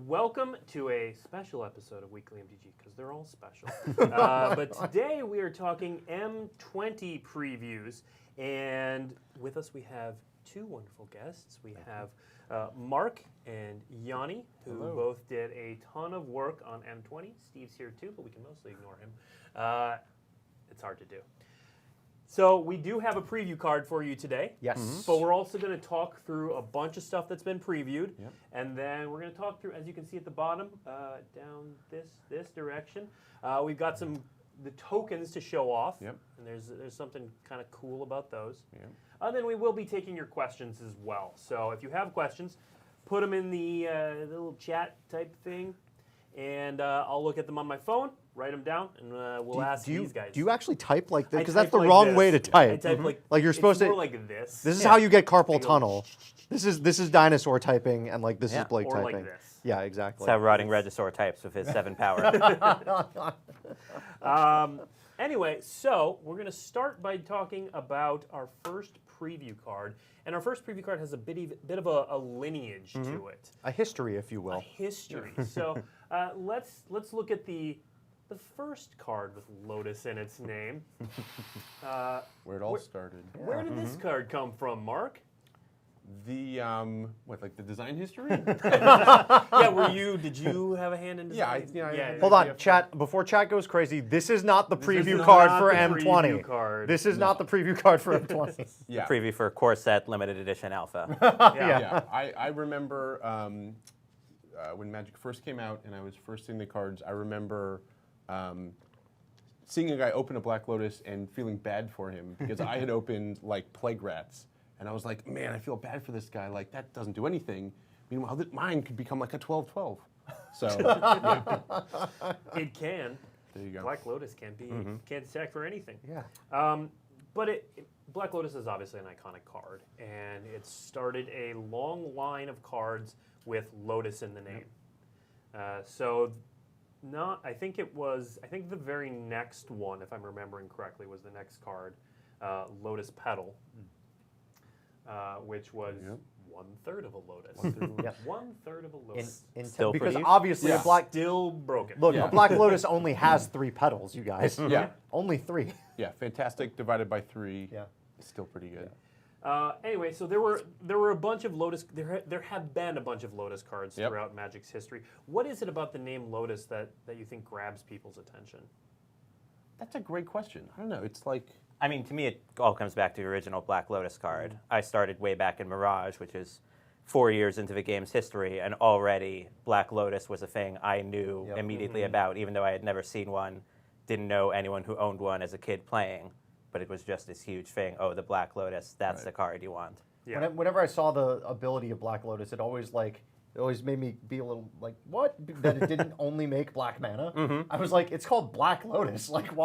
welcome to a special episode of Weekly MTG, because they're all special. But today we are talking M20 previews, and with us we have two wonderful guests. We have Mark and Yoni, who both did a ton of work on M20. Steve's here too, but we can mostly ignore him. It's hard to do. So we do have a preview card for you today. Yes. But we're also going to talk through a bunch of stuff that's been previewed. Yep. And then we're going to talk through, as you can see at the bottom, down this direction. We've got the tokens to show off. Yep. And there's something kind of cool about those. Yep. And then we will be taking your questions as well. So if you have questions, put them in the little chat type thing. And I'll look at them on my phone, write them down, and we'll ask these guys. Do you actually type like this? Because that's the wrong way to type. I type like you're supposed to. More like this. This is how you get carpal tunnel. This is dinosaur typing, and like this is Blake typing. Like this. Yeah, exactly. That's how Rotting Regisaur types with his 7 power. Anyway, so we're going to start by talking about our first preview card. And our first preview card has a bit of a lineage to it. A history, if you will. A history. So let's look at the first card with Lotus in its name. Where it all started. Where did this card come from, Mark? The like the design history? Did you have a hand in design? Yeah. Hold on, chat. Before chat goes crazy, this is not the preview card for M20. This is not the preview card for M20. Yeah. Preview for Core Set Limited Edition Alpha. Yeah. I remember when Magic first came out and I was first seeing the cards, I remember seeing a guy open a Black Lotus and feeling bad for him because I had opened like Plague Rats. And I was like, man, I feel bad for this guy. Like, that doesn't do anything. Meanwhile, mine could become like a 12-12. So, It can. There you go. Black Lotus can't stack for anything. Yeah. But Black Lotus is obviously an iconic card, and it started a long line of cards with Lotus in the name. I think the very next one, if I'm remembering correctly, was the next card, Lotus Petal. Which was 1/3 of a Lotus. 1/3 of a Lotus. Still because pretty? obviously a black Still broken. look, a Black Lotus only has 3 petals, you guys. Yeah. Only 3. Yeah, fantastic divided by 3. Yeah. It's still pretty good. Anyway, so there were a bunch of Lotus. There have been a bunch of Lotus cards throughout Magic's history. What is it about the name Lotus that you think grabs people's attention? That's a great question. I don't know. It's like... I mean, to me, it all comes back to the original Black Lotus card. I started way back in Mirage, which is 4 years into the game's history, and already Black Lotus was a thing I knew immediately about, even though I had never seen one, didn't know anyone who owned one as a kid playing, but it was just this huge thing. Oh, the Black Lotus, that's the card you want. Yeah. Whenever I saw the ability of Black Lotus, it always made me be a little like, what? That it didn't only make black mana. I was like, it's called Black Lotus. Like,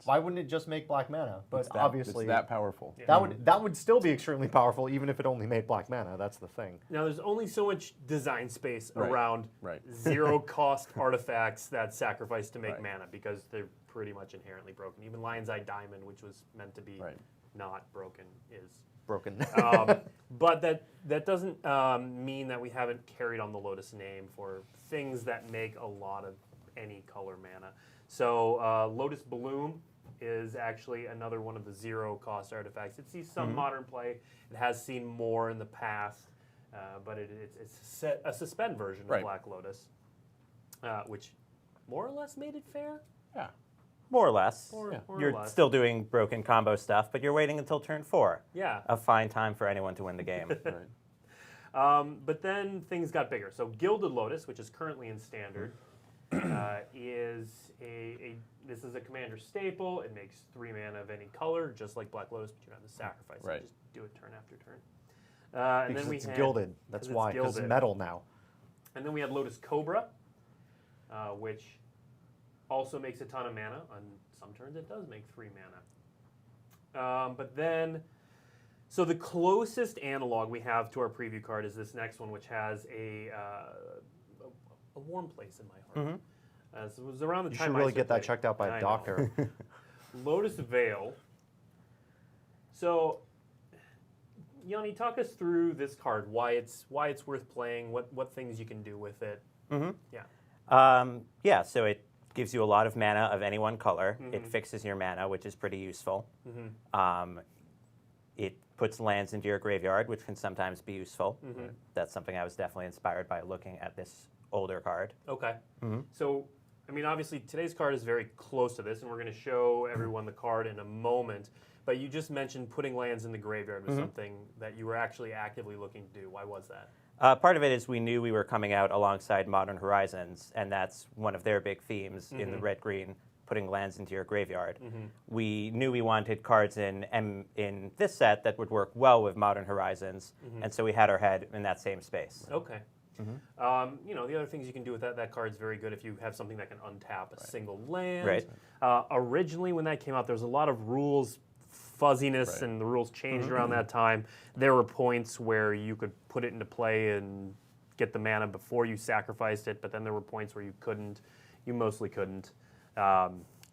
why wouldn't it just make black mana? But obviously, it's that powerful. Yeah. That would still be extremely powerful, even if it only made black mana. That's the thing. Now, there's only so much design space around Right. zero-cost artifacts that sacrifice to make mana, because they're pretty much inherently broken. Even Lion's Eye Diamond, which was meant to be not broken, is broken. But that doesn't mean that we haven't carried on the Lotus name for things that make a lot of any color mana. So Lotus Bloom is actually another one of the zero-cost artifacts. It sees some modern play. It has seen more in the past, but it's a suspend version of Black Lotus, which more or less made it fair. Yeah. More or less. More or You're less. still doing broken combo stuff, but you're waiting until turn 4. Yeah. A fine time for anyone to win the game. But then things got bigger. So Gilded Lotus, which is currently in Standard, this is a commander staple. It makes 3 mana of any color, just like Black Lotus, but you don't have to sacrifice it. You just do it turn after turn. And because then it's gilded. That's why. Because it's metal now. And then we had Lotus Cobra, which also makes a ton of mana. On some turns, it does make 3 mana. But then, so the closest analog we have to our preview card is this next one, which has a warm place in my heart. So it was around the You time should really I get that played. checked out by a doctor. Lotus Veil. So Yoni, talk us through this card. Why it's worth playing. What things you can do with it. Yeah. So it gives you a lot of mana of any one color. It fixes your mana, which is pretty useful. It puts lands into your graveyard, which can sometimes be useful. That's something I was definitely inspired by looking at this older card. Okay. So, I mean, obviously today's card is very close to this, and we're going to show everyone the card in a moment. But you just mentioned putting lands in the graveyard was something that you were actually actively looking to do. Why was that? Part of it is we knew we were coming out alongside Modern Horizons, and that's one of their big themes in the red-green, putting lands into your graveyard. We knew we wanted cards in this set that would work well with Modern Horizons, and so we had our head in that same space. Okay. You know, the other things you can do with that card's very good if you have something that can untap a single land. Right. Originally, when that came out, there was a lot of rules fuzziness, and the rules changed around that time. There were points where you could put it into play and get the mana before you sacrificed it, but then there were points where you couldn't. You mostly couldn't.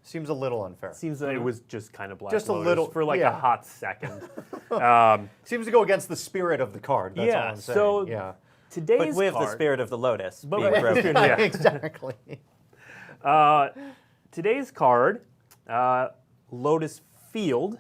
Seems a little unfair. Seems that it was just kind of Black Just a Lotus little- for like a hot second. Seems to go against the spirit of the card. That's all I'm saying. So yeah. today's But with card, the spirit of the Lotus But being with- broken. Yeah. exactly. Today's card, Lotus Field,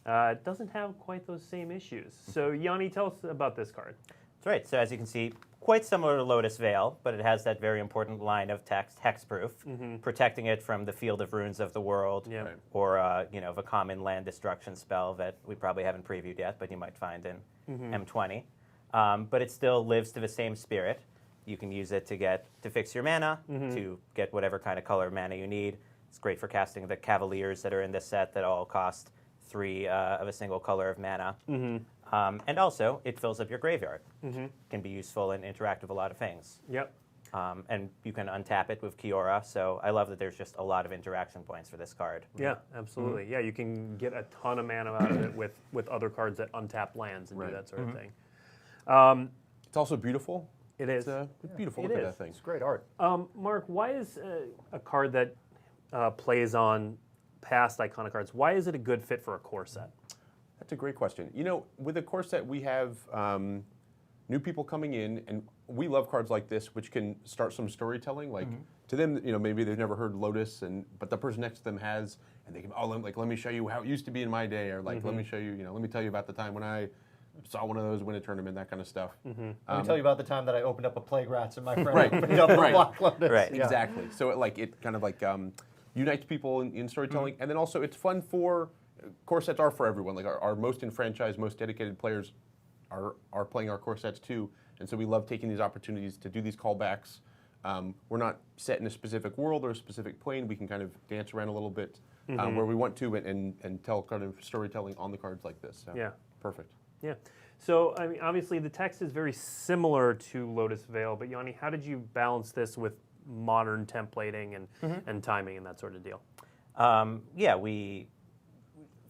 doesn't have quite those same issues. So Yoni, tell us about this card. That's right. So as you can see, quite similar to Lotus Veil, but it has that very important line of text, hexproof, protecting it from the Field of Runes of the world, Yeah. or you know, of a common land destruction spell that we probably haven't previewed yet, but you might find in M20. But it still lives to the same spirit. You can use it to fix your mana, to get whatever kind of color mana you need. It's great for casting the Cavaliers that are in this set that all cost 3 of a single color of mana. And also, it fills up your graveyard. Can be useful and interact with a lot of things. Yep. And you can untap it with Kiora, so I love that there's just a lot of interaction points for this card. Yeah, absolutely. Yeah, you can get a ton of mana out of it with other cards that untap lands and do that sort of thing. It's also beautiful. It is. It's beautiful. It Look at is. that thing. It's great art. Mark, why is a card that plays on past iconic cards, why is it a good fit for a core set? That's a great question. You know, with a core set, we have new people coming in, and we love cards like this, which can start some storytelling. Like to them, you know, maybe they've never heard Lotus, but the person next to them has, and they can, let me show you how it used to be in my day, or like, let me show you, let me tell you about the time when I saw one of those win a tournament, that kind of stuff. Let me tell you about the time that I opened up a Plague Rats and my friend Right. opened up a Black Lotus. Right. Yeah. Exactly. So it kind of like unites people in storytelling, and then also it's fun for core sets are for everyone. Like our most enfranchised, most dedicated players are playing our core sets too, and so we love taking these opportunities to do these callbacks. We're not set in a specific world or a specific plane. We can kind of dance around a little bit where we want to, and tell kind of storytelling on the cards like this. So, Yeah. perfect. Yeah. So, I mean, obviously the text is very similar to Lotus Veil, but Yoni, how did you balance this with modern templating and timing and that sort of deal? Yeah, we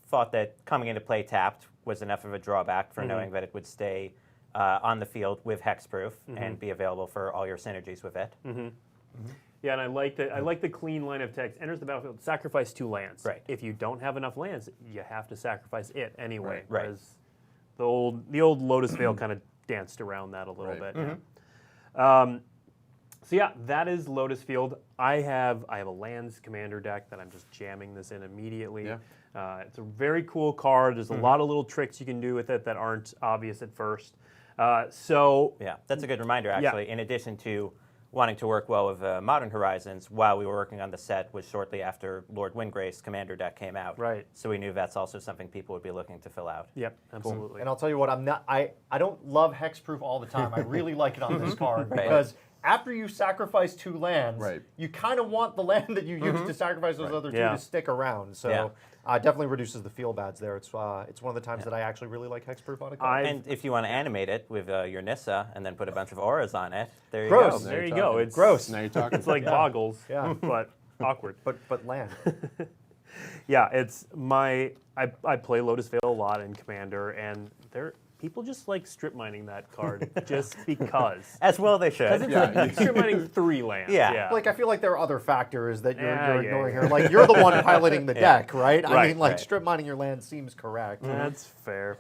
thought that coming into play tapped was enough of a drawback for knowing that it would stay on the field with hexproof and be available for all your synergies with it. Yeah, and I like the clean line of text. Enters the battlefield, sacrifice 2 lands. Right. If you don't have enough lands, you have to sacrifice it anyway. Right. Whereas the old Lotus Veil kind of danced around that a little Right. bit. Yeah. So yeah, that is Lotus Field. I have a lands commander deck that I'm just jamming this in immediately. Yeah. It's a very cool card. There's a lot of little tricks you can do with it that aren't obvious at first. So Yeah, that's a good reminder, actually. In addition to wanting to work well with Modern Horizons, while we were working on the set was shortly after Lord Windgrace Commander deck came out. Right. So we knew that's also something people would be looking to fill out. Yep, absolutely. And I'll tell you what, I don't love hexproof all the time. I really like it on this card because after you sacrifice 2 lands, you kind of want the land that you used to sacrifice those other 2 to stick around. So definitely reduces the feel bads there. It's one of the times that I actually really like hexproof on a card. And if you want to animate it with your Nissa and then put a bunch of auras on it, there you Gross. go. There you go. It's gross. Now you're talking. It's like Boggles, Yeah. but awkward. But land. Yeah, it's I play Lotus Veil a lot in Commander, and people just like strip mining that card just because. As well they should. Because it's like strip mining 3 lands. Yeah. Like, I feel like there are other factors that you're Yeah, ignoring yeah. here. Like, you're the one piloting the deck, right? I Right, mean, like, right. strip mining your land seems correct. That's fair.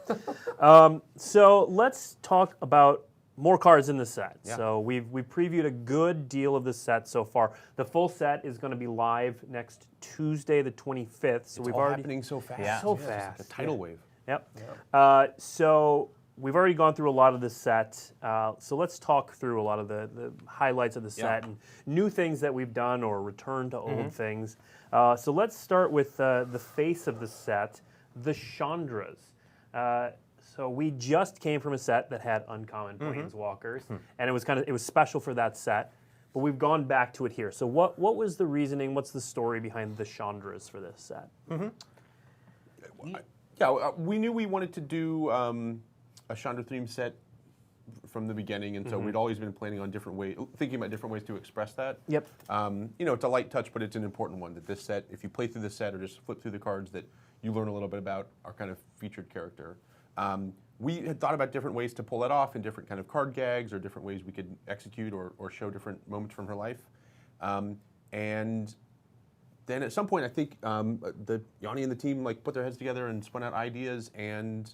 So let's talk about more cards in the set. Yeah. So we've previewed a good deal of the set so far. The full set is going to be live next Tuesday, the 25th. So It's we've all already happening so fast. Yeah. So It's like fast, a tidal wave. Yep. So we've already gone through a lot of the set. So let's talk through a lot of the highlights of the set and new things that we've done or return to old things. So let's start with the face of the set, the Chandras. So we just came from a set that had uncommon planeswalkers, and it was special for that set. But we've gone back to it here. So what was the reasoning? What's the story behind the Chandras for this set? Yeah, we knew we wanted to do a Chandra theme set from the beginning, and so we'd always been planning on thinking about different ways to express that. Yep. It's a light touch, but it's an important one. That this set, if you play through this set or just flip through the cards, that you learn a little bit about our kind of featured character. We had thought about different ways to pull that off, and different kind of card gags, or different ways we could execute or show different moments from her life. And then at some point, I think the Yoni and the team put their heads together and spun out ideas and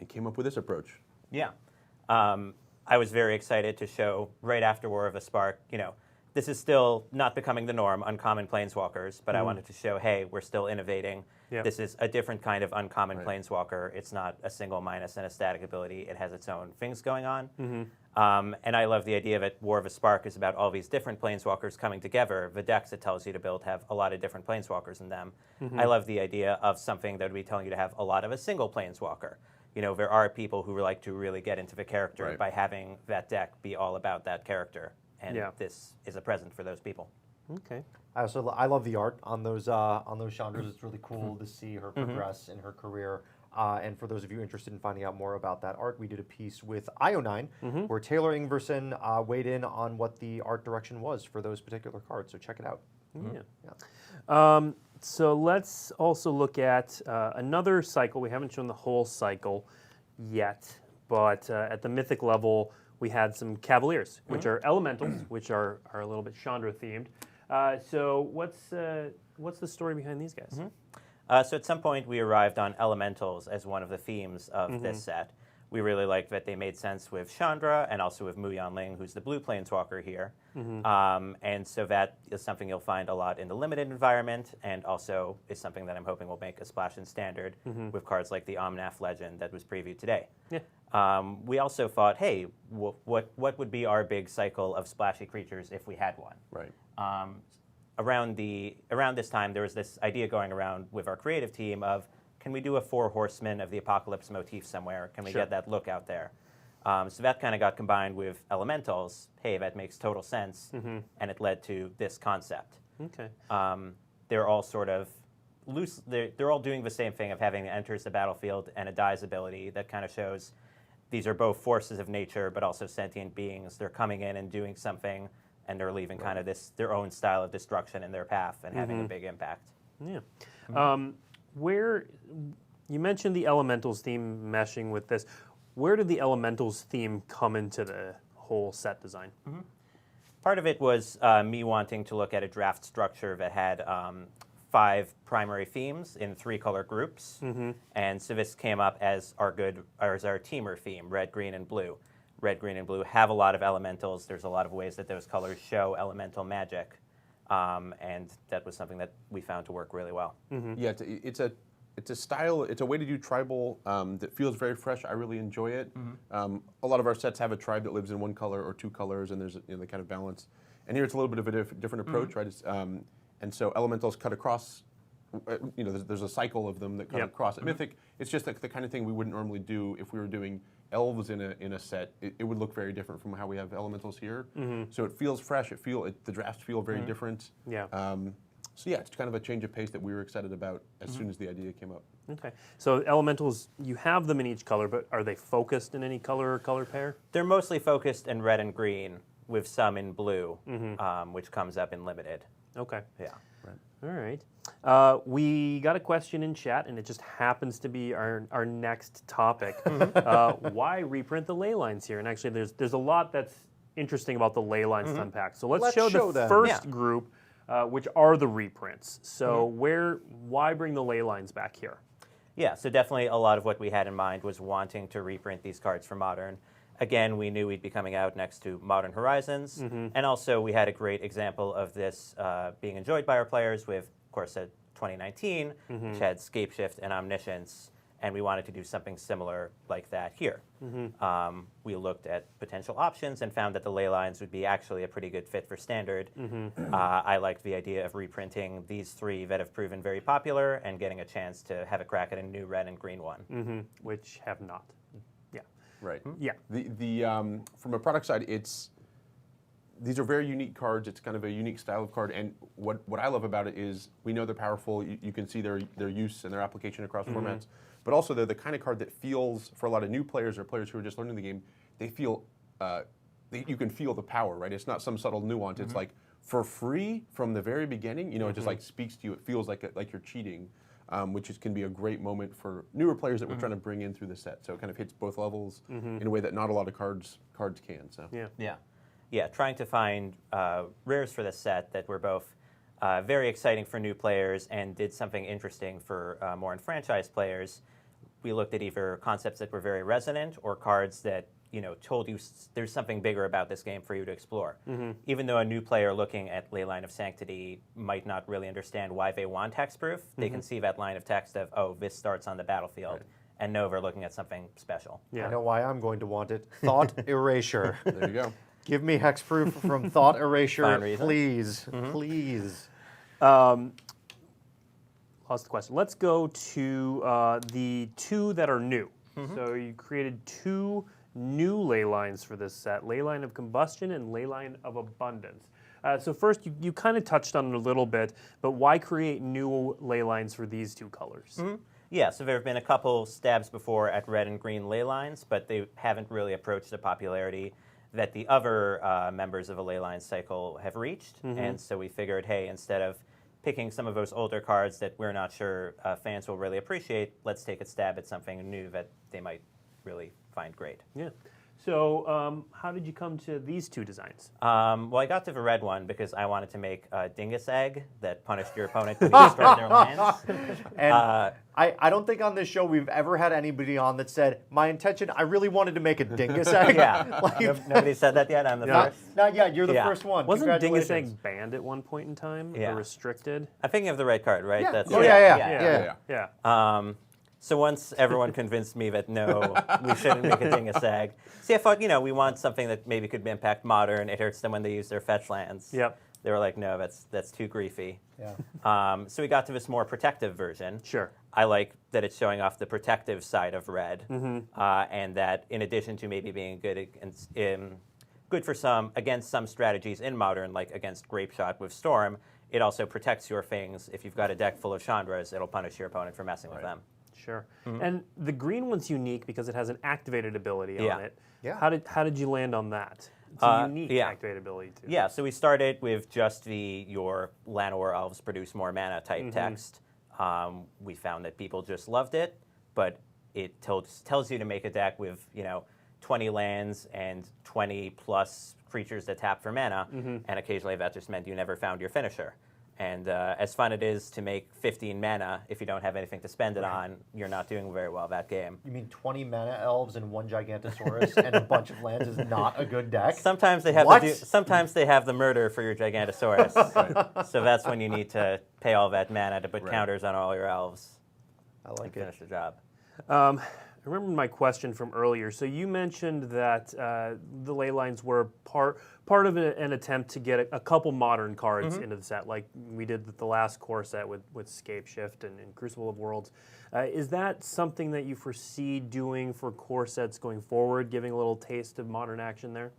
came up with this approach. Yeah. I was very excited to show right after War of a Spark, this is still not becoming the norm, uncommon planeswalkers, but I wanted to show, hey, we're still innovating. Yeah. This is a different kind of uncommon planeswalker. It's not a single minus and a static ability. It has its own things going on. And I love the idea of it. War of a Spark is about all these different planeswalkers coming together. The decks it tells you to build have a lot of different planeswalkers in them. I love the idea of something that would be telling you to have a lot of a single planeswalker. There are people who like to really get into the character by having that deck be all about that character. And this is a present for those people. Okay. I love the art on those Chandras. It's really cool to see her progress in her career. And for those of you interested in finding out more about that art, we did a piece with IO9 where Taylor Ingverson weighed in on what the art direction was for those particular cards. So check it out. So let's also look at another cycle. We haven't shown the whole cycle yet, but at the Mythic level, we had some Cavaliers, which are elementals, which are a little bit Chandra themed. So what's the story behind these guys? So at some point, we arrived on elementals as one of the themes of this set. We really liked that they made sense with Chandra and also with Mu Yanling, who's the blue planeswalker here. And so that is something you'll find a lot in the limited environment, and also is something that I'm hoping will make a splash in standard with cards like the Omnath Legend that was previewed today. We also thought, hey, what would be our big cycle of splashy creatures if we had one? Right. Around this time, there was this idea going around with our creative team of, can we do a 4 Horsemen of the Apocalypse motif somewhere? Can we get that look out there? So that kind of got combined with elementals. Hey, that makes total sense, and it led to this concept. Okay. They're all sort of loose. They're all doing the same thing of having enters the battlefield and a dies ability that kind of shows these are both forces of nature, but also sentient beings. They're coming in and doing something, and they're leaving kind of their own style of destruction in their path and having a big impact. Yeah. Where you mentioned the elementals theme meshing with this, where did the elementals theme come into the whole set design? Part of it was me wanting to look at a draft structure that had 5 primary themes in 3 color groups, and so this came up as our teamer theme: red, green, and blue. Red, green, and blue have a lot of elementals. There's a lot of ways that those colors show elemental magic. And that was something that we found to work really well. Yeah, it's a style. It's a way to do tribal that feels very fresh. I really enjoy it. A lot of our sets have a tribe that lives in 1 color or 2 colors, and there's the kind of balance. And here it's a little bit of a different approach, right? And so elementals cut across. There's a cycle of them that cut across. At Mythic, it's just like the kind of thing we wouldn't normally do if we were doing elves in a set. It would look very different from how we have elementals here. So it feels fresh. The drafts feel very different. Yeah. So yeah, it's kind of a change of pace that we were excited about as soon as the idea came up. Okay. So elementals, you have them in each color, but are they focused in any color or color pair? They're mostly focused in red and green, with some in blue, which comes up in limited. Okay. Yeah. All right. We got a question in chat, and it just happens to be our next topic. Why reprint the ley lines here? And actually, there's a lot that's interesting about the ley lines to unpack. So let's show the them. first group, which are the reprints. So why bring the ley lines back here? Yeah, so definitely a lot of what we had in mind was wanting to reprint these cards for Modern. Again, we knew we'd be coming out next to Modern Horizons, and also we had a great example of this being enjoyed by our players with, of course, 2019, which had Scapeshift and Omniscience, and we wanted to do something similar like that here. We looked at potential options and found that the ley lines would be actually a pretty good fit for Standard. I liked the idea of reprinting these three that have proven very popular and getting a chance to have a crack at a new red and green one. Which have not. Right. Yeah. The from a product side, these are very unique cards. It's kind of a unique style of card, and what I love about it is we know they're powerful. You can see their use and their application across formats, but also they're the kind of card that feels, for a lot of new players or players who are just learning the game, they feel you can feel the power. Right. It's not some subtle nuance. It's like for free from the very beginning. You know, it just like speaks to you. It feels like you're cheating. Which can be a great moment for newer players that we're trying to bring in through the set. So it kind of hits both levels in a way that not a lot of cards can. So Yeah, trying to find rares for this set that were both very exciting for new players and did something interesting for more enfranchised players. We looked at either concepts that were very resonant or cards that told you there's something bigger about this game for you to explore. Even though a new player looking at Ley Line of Sanctity might not really understand why they want hexproof, they can see that line of text of, oh, this starts on the battlefield, and know they're looking at something special. I know why I'm going to want it. Thought Erasure. there you go. Give me hexproof from Thought Erasure, please. Please. Lost the question. Let's go to the two that are new. So you created two new ley lines for this set, Ley Line of Combustion and Ley Line of Abundance. So first, you kind of touched on it a little bit, but why create new ley lines for these two colors? Yeah, so there have been a couple stabs before at red and green ley lines, but they haven't really approached the popularity that the other members of a ley line cycle have reached. And so we figured, hey, instead of picking some of those older cards that we're not sure fans will really appreciate, let's take a stab at something new that they might really find great. Yeah. So how did you come to these two designs? Well, I got to the red one because I wanted to make a dingus egg that punished your opponent when you destroyed their lands. And I don't think on this show we've ever had anybody on that said, my intention, I really wanted to make a dingus egg. Nobody said that yet. I'm the first. Not yet. You're the first one. Wasn't dingus egg banned at one point in time? Or restricted? I'm thinking of the red card, right? Yeah. That's, Yeah. So once everyone convinced me that no, we shouldn't make a dingus egg. See, I thought, we want something that maybe could impact Modern. It hurts them when they use their fetch lands. Yep. They were like, no, that's too griefy. Yeah. So we got to this more protective version. Sure. I like that it's showing off the protective side of red, and that in addition to maybe being good against some strategies in Modern, like against Grape Shot with Storm, it also protects your things. If you've got a deck full of Chandras, it'll punish your opponent for messing with them. Sure. And the green one's unique because it has an activated ability on it. Yeah. How did you land on that? It's a unique activated ability too. Yeah, so we started with just your Llanowar Elves produce more mana type text. We found that people just loved it, but it tells you to make a deck with 20 lands and 20 plus creatures that tap for mana, and occasionally that just meant you never found your finisher. And as fun it is to make 15 mana, if you don't have anything to spend it on, you're not doing very well that game. You mean 20 mana elves and one Gigantosaurus and a bunch of lands is not a good deck? Sometimes they have the murder for your Gigantosaurus. So that's when you need to pay all that mana to put counters on all your elves. I like finish the job. I remember my question from earlier. So you mentioned that the ley lines were part of an attempt to get a couple modern cards into the set, like we did with the last core set with Scapeshift and Crucible of Worlds. Is that something that you foresee doing for core sets going forward, giving a little taste of modern action there?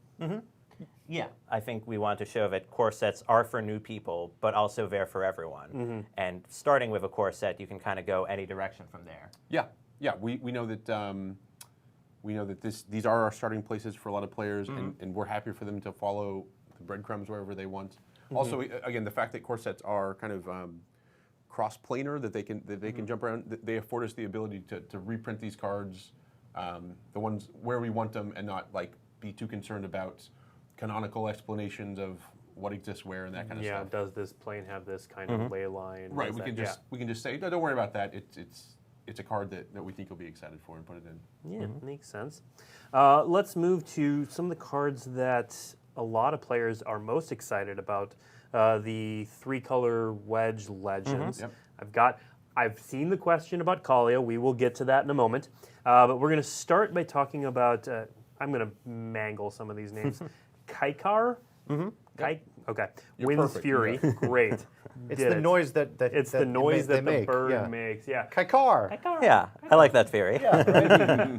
Yeah, I think we want to show that core sets are for new people, but also there for everyone. And starting with a core set, you can kind of go any direction from there. Yeah, we know that these are our starting places for a lot of players, and we're happy for them to follow the breadcrumbs wherever they want. Also, again, the fact that core sets are kind of cross-planar that they can jump around. They afford us the ability to reprint these cards, the ones where we want them, and not like be too concerned about canonical explanations of what exists where and that kind of stuff. Yeah, does this plane have this kind of ley line? Right. We can just say, no, don't worry about that. It's a card that we think you'll be excited for and put it in. Yeah, makes sense. Let's move to some of the cards that a lot of players are most excited about. The 3-color wedge legends. I've seen the question about Kaalia. We will get to that in a moment. But we're going to start by talking about, I'm going to mangle some of these names. Kaikar? Okay. You're Wind's perfect. Fury. Great. It's the noise that It's the noise that the make. bird makes. Yeah. Kaikar. Yeah, I like that theory. Yeah,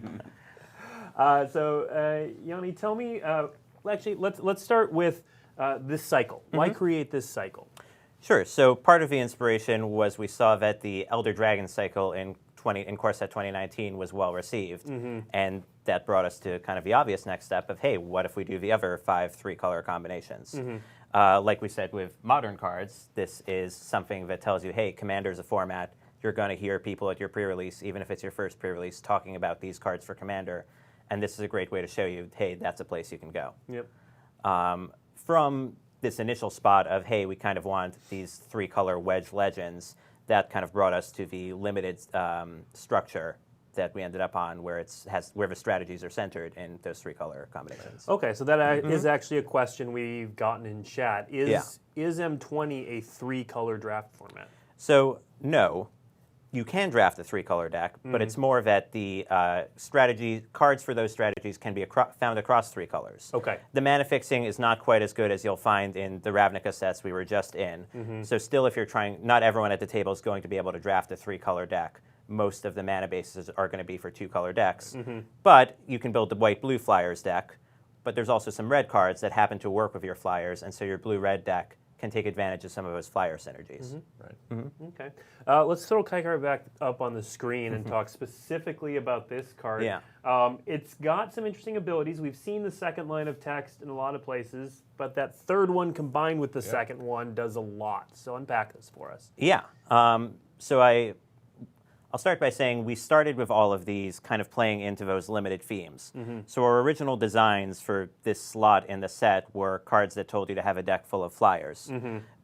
right? So, Yoni, tell me. Actually, let's start with this cycle. Why create this cycle? Sure. So part of the inspiration was we saw that the Elder Dragon cycle in Core Set 2019 was well received, and that brought us to kind of the obvious next step of, hey, what if we do the other 5 3-color combinations? Like we said with modern cards, this is something that tells you, hey, Commander's a format. You're going to hear people at your pre-release, even if it's your first pre-release, talking about these cards for Commander, and this is a great way to show you, hey, that's a place you can go. Yep. From this initial spot of, hey, we kind of want these 3-color wedge legends, that kind of brought us to the limited structure that we ended up on, where where the strategies are centered in those 3-color combinations. Okay, so that is actually a question we've gotten in chat. Is M20 a 3-color draft format? So no, you can draft a 3-color deck, but it's more that the cards for those strategies can be found across 3 colors. Okay. The mana fixing is not quite as good as you'll find in the Ravnica sets we were just in. So still, if you're trying, not everyone at the table is going to be able to draft a 3-color deck. Most of the mana bases are going to be for 2-color decks. But you can build the white-blue Flyers deck, but there's also some red cards that happen to work with your Flyers, and so your blue-red deck can take advantage of some of those Flyer synergies. Right. Okay. Let's throw Kaikar back up on the screen and talk specifically about this card. Yeah. It's got some interesting abilities. We've seen the second line of text in a lot of places, but that third one combined with the second one does a lot. So unpack this for us. Yeah. So I'll start by saying we started with all of these kind of playing into those limited themes. So our original designs for this slot in the set were cards that told you to have a deck full of Flyers.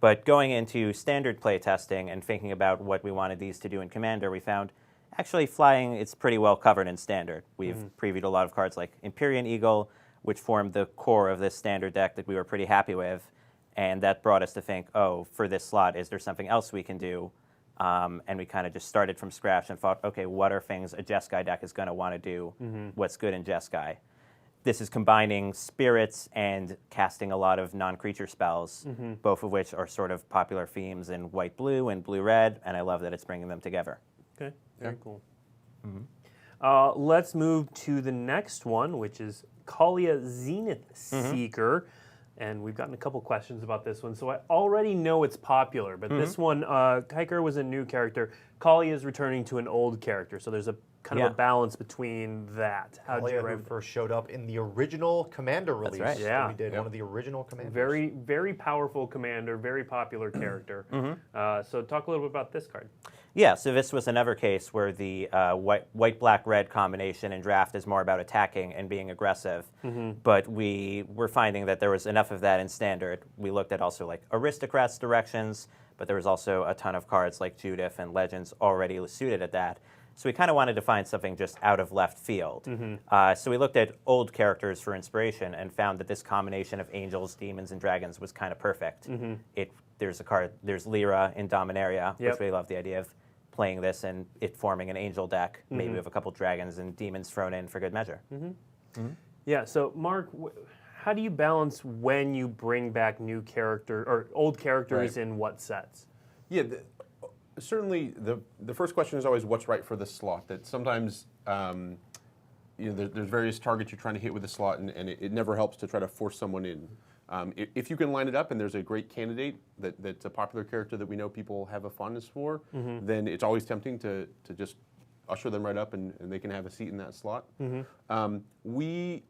But going into standard play testing and thinking about what we wanted these to do in Commander, we found actually flying is pretty well covered in Standard. We've previewed a lot of cards like Empyrean Eagle, which formed the core of this Standard deck that we were pretty happy with. And that brought us to think, oh, for this slot, is there something else we can do? And we kind of just started from scratch and thought, okay, what are things a Jeskai deck is going to want to do? What's good in Jeskai? This is combining spirits and casting a lot of non-creature spells, both of which are sort of popular themes in white-blue and blue-red, and I love that it's bringing them together. Okay, very cool. Let's move to the next one, which is Kaalia Zenith Seeker. And we've gotten a couple questions about this one, so I already know it's popular. But this one, Kaikar was a new character. Kaalia is returning to an old character, so there's a kind of a balance between that. How did you Kaalia, who first showed up in the original Commander release. right. Yeah. We did one of the original Commanders. Very, very powerful commander, very popular character. So talk a little bit about this card. Yeah, so this was another case where the white-black-red combination in draft is more about attacking and being aggressive. But we were finding that there was enough of that in Standard. We looked at also like Aristocrats directions, but there was also a ton of cards like Judith and Legends already suited at that. So we kind of wanted to find something just out of left field. So we looked at old characters for inspiration and found that this combination of angels, demons, and dragons was kind of perfect. There's a card, there's Lyra in Dominaria, which we love the idea of playing this and it forming an angel deck, maybe with a couple dragons and demons thrown in for good measure. Yeah, so Mark, how do you balance when you bring back new character or old characters in what sets? Yeah, certainly the first question is always what's right for the slot. That sometimes there's various targets you're trying to hit with the slot, and it never helps to try to force someone in. If you can line it up and there's a great candidate that's a popular character that we know people have a fondness for, then it's always tempting to just usher them right up and they can have a seat in that slot. We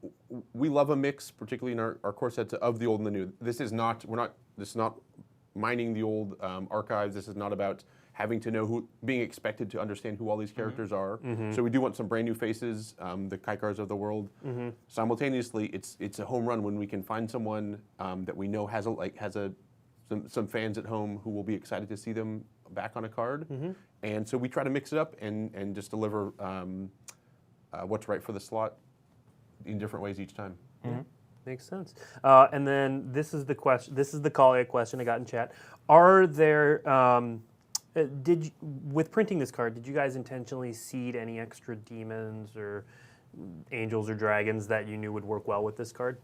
love a mix, particularly in our core sets, of the old and the new. This is not mining the old archives. This is not about having to know being expected to understand who all these characters are. So we do want some brand new faces, the Kaikars of the world. Simultaneously, it's a home run when we can find someone that we know has some fans at home who will be excited to see them back on a card. And so we try to mix it up and just deliver what's right for the slot in different ways each time. Makes sense. And then this is the question. This is the Kaalia question I got in chat. Are there with printing this card, did you guys intentionally seed any extra demons or angels or dragons that you knew would work well with this card?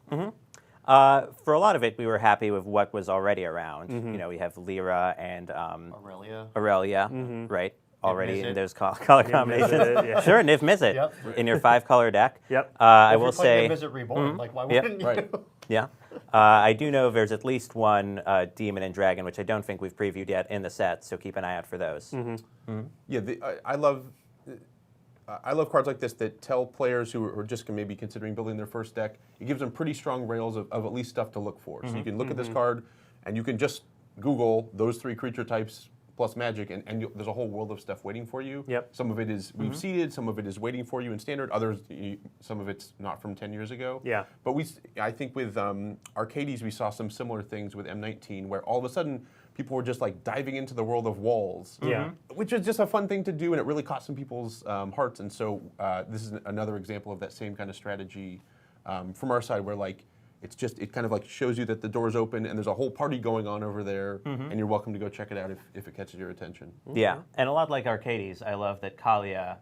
For a lot of it, we were happy with what was already around. You know, we have Lyra and Aurelia, right? Already in those color combinations. Sure, Niv Mizzet in your 5-color deck. I will say, Niv Mizzet Reborn. Like, why wouldn't you? Yeah. I do know there's at least one demon and dragon, which I don't think we've previewed yet in the set, so keep an eye out for those. Yeah, I love cards like this that tell players who are just maybe considering building their first deck, it gives them pretty strong rails of at least stuff to look for. So you can look at this card, and you can just Google those 3 creature types plus magic, and there's a whole world of stuff waiting for you. Some of it is we've seeded, some of it is waiting for you in standard, others, some of it's not from 10 years ago. But I think with Arcades, we saw some similar things with M19, where all of a sudden, people were just like diving into the world of walls, which is just a fun thing to do, and it really caught some people's hearts. And so this is another example of that same kind of strategy from our side, where like it kind of like shows you that the door's open and there's a whole party going on over there, and you're welcome to go check it out if it catches your attention. Yeah, and a lot like Arcades, I love that Kaalia.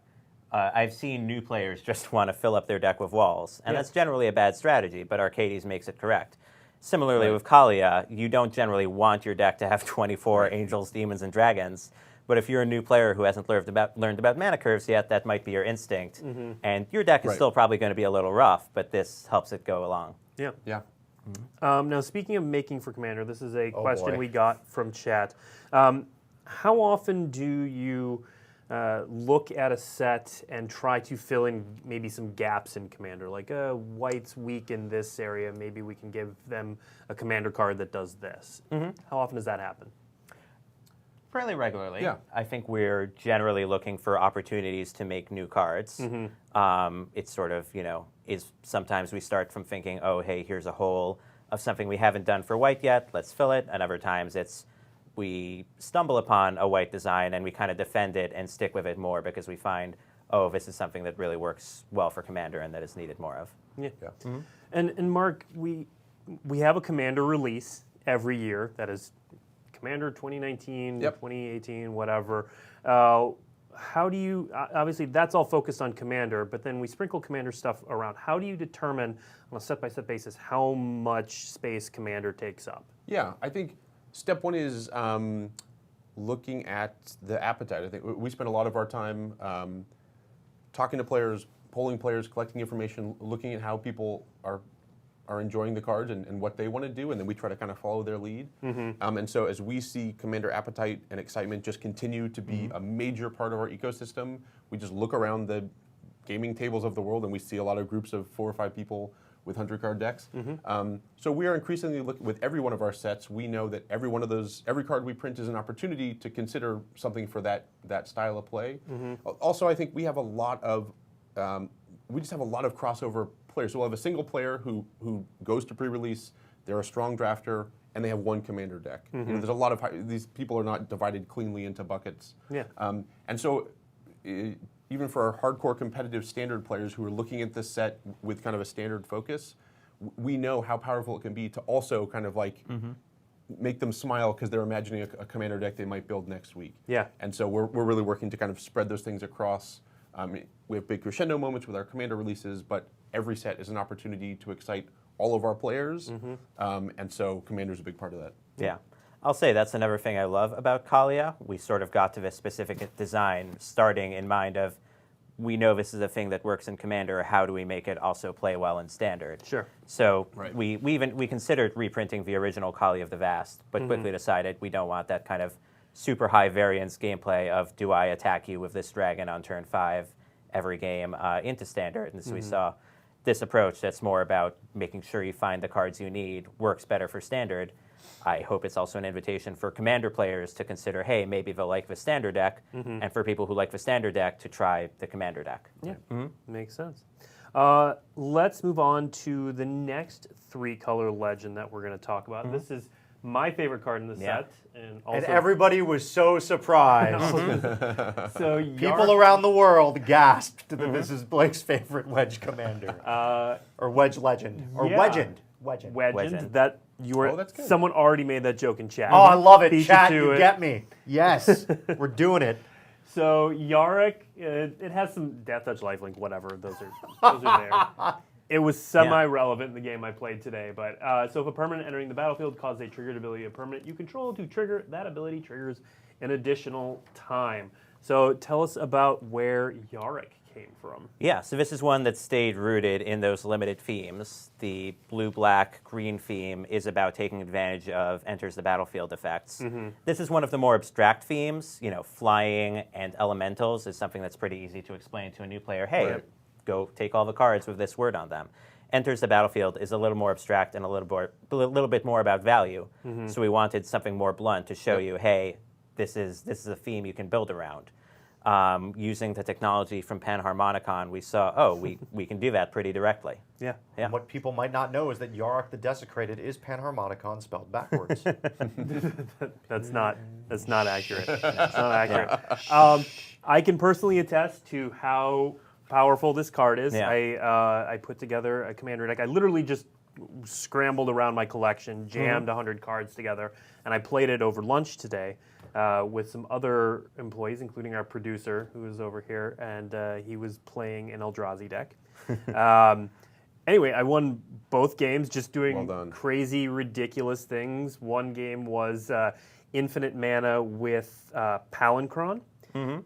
I've seen new players just want to fill up their deck with walls, and that's generally a bad strategy, but Arcades makes it correct. Similarly with Kaalia, you don't generally want your deck to have 24 angels, demons, and dragons. But if you're a new player who hasn't learned about mana curves yet, that might be your instinct. And your deck is still probably going to be a little rough, but this helps it go along. Now, speaking of making for Commander, this is a question we got from chat. How often do you look at a set and try to fill in maybe some gaps in Commander? Like, White's weak in this area, maybe we can give them a Commander card that does this. How often does that happen? Fairly regularly. I think we're generally looking for opportunities to make new cards. It's sort of, sometimes we start from thinking, oh, hey, here's a hole of something we haven't done for White yet, let's fill it. And other times we stumble upon a White design and we kind of defend it and stick with it more because we find, oh, this is something that really works well for Commander and that is needed more of. And Mark, we have a Commander release every year that is Commander 2019, 2018, whatever. How do you, obviously that's all focused on Commander, but then we sprinkle Commander stuff around. How do you determine on a step-by-step basis how much space Commander takes up? Yeah, I think step one is looking at the appetite. I think we spend a lot of our time talking to players, polling players, collecting information, looking at how people are enjoying the cards and what they want to do, and then we try to kind of follow their lead. And so as we see Commander appetite and excitement just continue to be a major part of our ecosystem, we just look around the gaming tables of the world and we see a lot of groups of 4 or 5 people with 100-card decks. So we are increasingly looking with every one of our sets. We know that every card we print is an opportunity to consider something for that style of play. Also, I think we have a lot of we just have a lot of crossover players. So we'll have a single player who goes to pre-release, they're a strong drafter, and they have one Commander deck. There's a lot of these people are not divided cleanly into buckets. And so even for our hardcore competitive standard players who are looking at this set with kind of a standard focus, we know how powerful it can be to also kind of like make them smile because they're imagining a Commander deck they might build next week. And so we're really working to kind of spread those things across. We have big crescendo moments with our Commander releases, but every set is an opportunity to excite all of our players, and so Commander's a big part of that. Yeah. I'll say that's another thing I love about Kaalia. We sort of got to this specific design starting in mind of, we know this is a thing that works in Commander, how do we make it also play well in Standard? So we considered reprinting the original Kaalia of the Vast, but quickly decided we don't want that kind of super high variance gameplay of, do I attack you with this dragon on turn 5 every game into Standard? And so we saw this approach that's more about making sure you find the cards you need works better for Standard. I hope it's also an invitation for Commander players to consider, hey, maybe they'll like the standard deck, and for people who like the standard deck to try the Commander deck. Yeah, makes sense. Let's move on to the next 3-color legend that we're going to talk about. This is my favorite card in the set. And everybody was so surprised. So People around the world gasped that this is Blake's favorite Wedge Commander. Or Wedge Legend. Or Wedgend. Wedgend. That you were. That's good. Someone already made that joke in chat. Oh, I love it. Beat Chat, to you it. get me. Yes, we're doing it. So Yarek, it has some Death Touch, Lifelink, whatever. Those are there. It was semi-relevant in the game I played today, but so if a permanent entering the battlefield causes a triggered ability of a permanent you control to trigger, that ability triggers an additional time. So tell us about where Yarek came from. Yeah, so this is one that stayed rooted in those limited themes. The blue, black, green theme is about taking advantage of enters the battlefield effects. This is one of the more abstract themes. You know, flying and elementals is something that's pretty easy to explain to a new player. Hey, go take all the cards with this word on them. Enters the battlefield is a little more abstract and a little bit more about value. So we wanted something more blunt to show you, hey, this is a theme you can build around. Using the technology from Panharmonicon, we saw, we can do that pretty directly. Yeah. And what people might not know is that Yarek the Desecrated is Panharmonicon spelled backwards. That's not accurate. It's not accurate. I can personally attest to how powerful this card is. I put together a commander deck. I literally just scrambled around my collection, jammed 100 cards together, and I played it over lunch today with some other employees, including our producer, who is over here, and he was playing an Eldrazi deck. Anyway, I won both games just doing crazy, ridiculous things. One game was infinite mana with Palancron.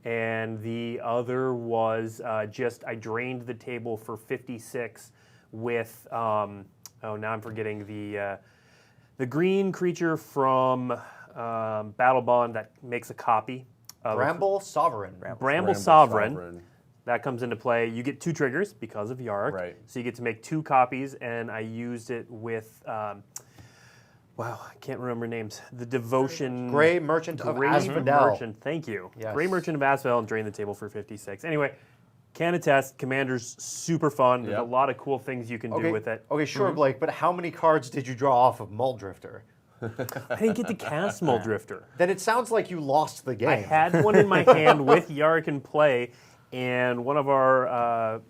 And the other was just I drained the table for 56 with now I'm forgetting the green creature from Battle Bond that makes a copy of Bramble Sovereign. Bramble Sovereign. That comes into play. You get 2 triggers because of Yarek. Right. So you get to make 2 copies, and I used it with wow, I can't remember names. The Devotion... Grey Merchant of Asphodel. Merchant, thank you. Yes. Grey Merchant of Asphodel and drain the table for 56. Anyway, can attest, Commander's super fun. There's a lot of cool things you can do with it. Okay, sure, Blake, but how many cards did you draw off of Muldrifter? I didn't get to cast Muldrifter. Then it sounds like you lost the game. I had one in my hand with Yarek in play, and one of our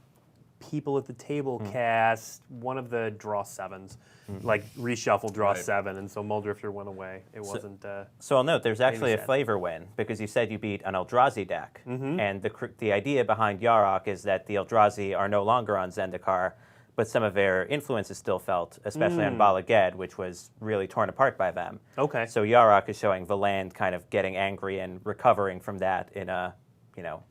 people at the table cast one of the draw 7s. Like reshuffle, draw 7, and so Muldrifter went away. It wasn't. So I'll note there's actually a flavor win because you said you beat an Eldrazi deck, and the idea behind Yarok is that the Eldrazi are no longer on Zendikar, but some of their influence is still felt, especially on Bala Ged, which was really torn apart by them. Okay. So Yarok is showing the land kind of getting angry and recovering from that in a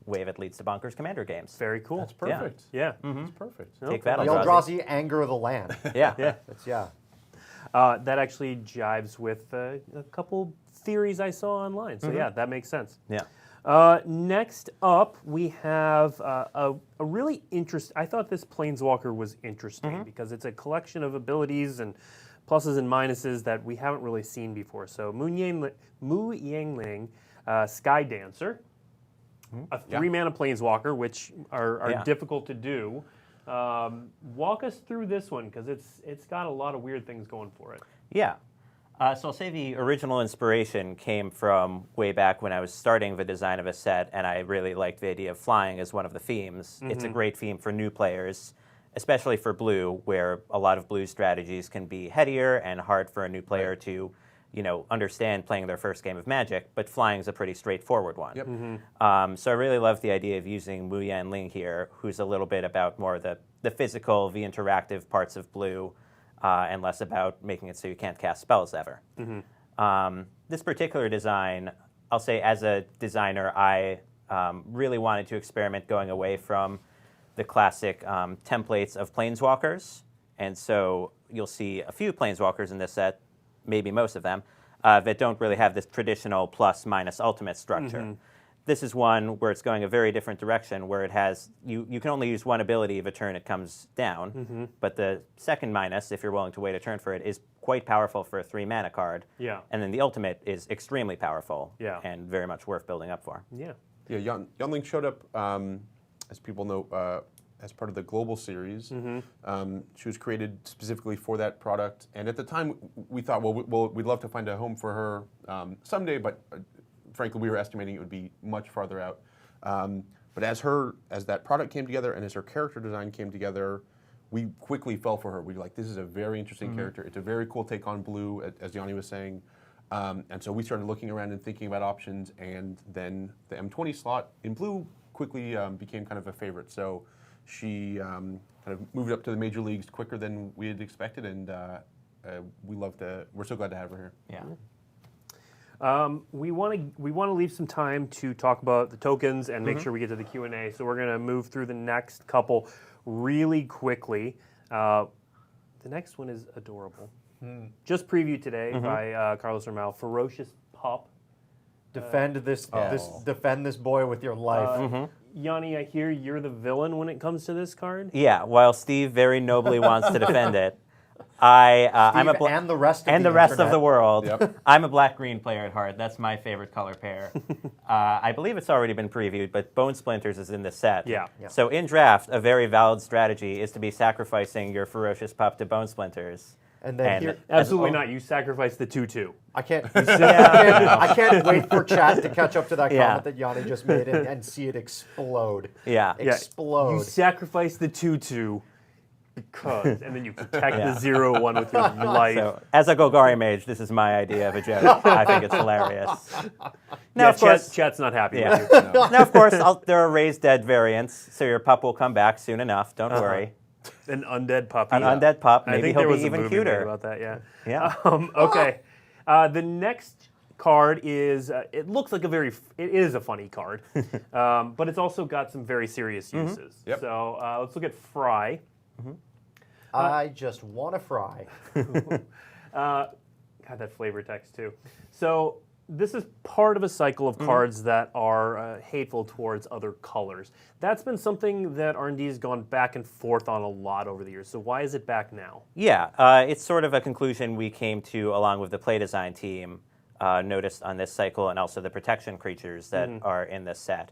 way that leads to bonkers Commander games. Very cool. That's perfect. Yeah. That's perfect. Take that, The Eldrazi. Eldrazi Anger of the Land. Yeah. That actually jives with a couple theories I saw online. So yeah, that makes sense. Yeah. Next up, we have a really interesting... I thought this Planeswalker was interesting because it's a collection of abilities and pluses and minuses that we haven't really seen before. So Mu Yangling, Sky Dancer, a 3-mana Planeswalker, which are difficult to do. Walk us through this one, because it's got a lot of weird things going for it. Yeah. So I'll say the original inspiration came from way back when I was starting the design of a set, and I really liked the idea of flying as one of the themes. It's a great theme for new players, especially for blue, where a lot of blue strategies can be headier and hard for a new player to, understand playing their first game of Magic, but flying is a pretty straightforward one. Yep. So I really love the idea of using Mu Yanling here, who's a little bit about more the physical, the interactive parts of blue, and less about making it so you can't cast spells ever. This particular design, I'll say as a designer, I really wanted to experiment going away from the classic templates of Planeswalkers. And so you'll see a few Planeswalkers in this set, maybe most of them, that don't really have this traditional plus-minus ultimate structure. this is one where it's going a very different direction, where it has, you can only use one ability of a turn it comes down, but the second minus, if you're willing to wait a turn for it, is quite powerful for a 3-mana card. Yeah. And then the ultimate is extremely powerful and very much worth building up for. Yeah. Yeah, Youngling showed up, as people know, as part of the Global series. She was created specifically for that product. And at the time, we thought, well, we'd love to find a home for her someday, but frankly, we were estimating it would be much farther out. But as that product came together and as her character design came together, we quickly fell for her. We were like, this is a very interesting character. It's a very cool take on blue, as Yoni was saying. And so we started looking around and thinking about options, and then the M20 slot in blue quickly became kind of a favorite. So she kind of moved up to the major leagues quicker than we had expected, and we're so glad to have her here. Yeah. We want to leave some time to talk about the tokens and make sure we get to the Q&A. So we're going to move through the next couple really quickly. The next one is adorable. Just previewed today by Carlos Ramal. Ferocious Pup. Defend this boy with your life. Yanni, I hear you're the villain when it comes to this card. Yeah, while Steve very nobly wants to defend it, I'm and the rest of and the the rest internet. of the world. Yep. I'm a black-green player at heart. That's my favorite color pair. I believe it's already been previewed, but Bone Splinters is in the set. Yeah. So in draft, a very valid strategy is to be sacrificing your Ferocious Pup to Bone Splinters. And then here, Absolutely not. You sacrifice the 2/2. I can't wait for chat to catch up to that Yeah. comment that Yanni just made and see it explode. Yeah. Explode. You sacrifice the 2/2 because, and then you protect the 0/1 with your life. So, as a Golgari mage, this is my idea of a joke. I think it's hilarious. Now, Yeah, of course, chat's not happy yeah. with you. Now, of course, there are raised dead variants, so your pup will come back soon enough. Don't worry. An undead puppy. An undead pup. I Maybe think he'll there was be a even movie made cuter. about that. Yeah. Yeah. Okay. The next card is. It looks like it is a funny card, but it's also got some very serious uses. Yep. So let's look at Fry. I just want to fry. God, that flavor text too. So this is part of a cycle of cards that are hateful towards other colors. That's been something that R&D has gone back and forth on a lot over the years. So why is it back now? Yeah, it's sort of a conclusion we came to along with the play design team, noticed on this cycle, and also the protection creatures that are in this set.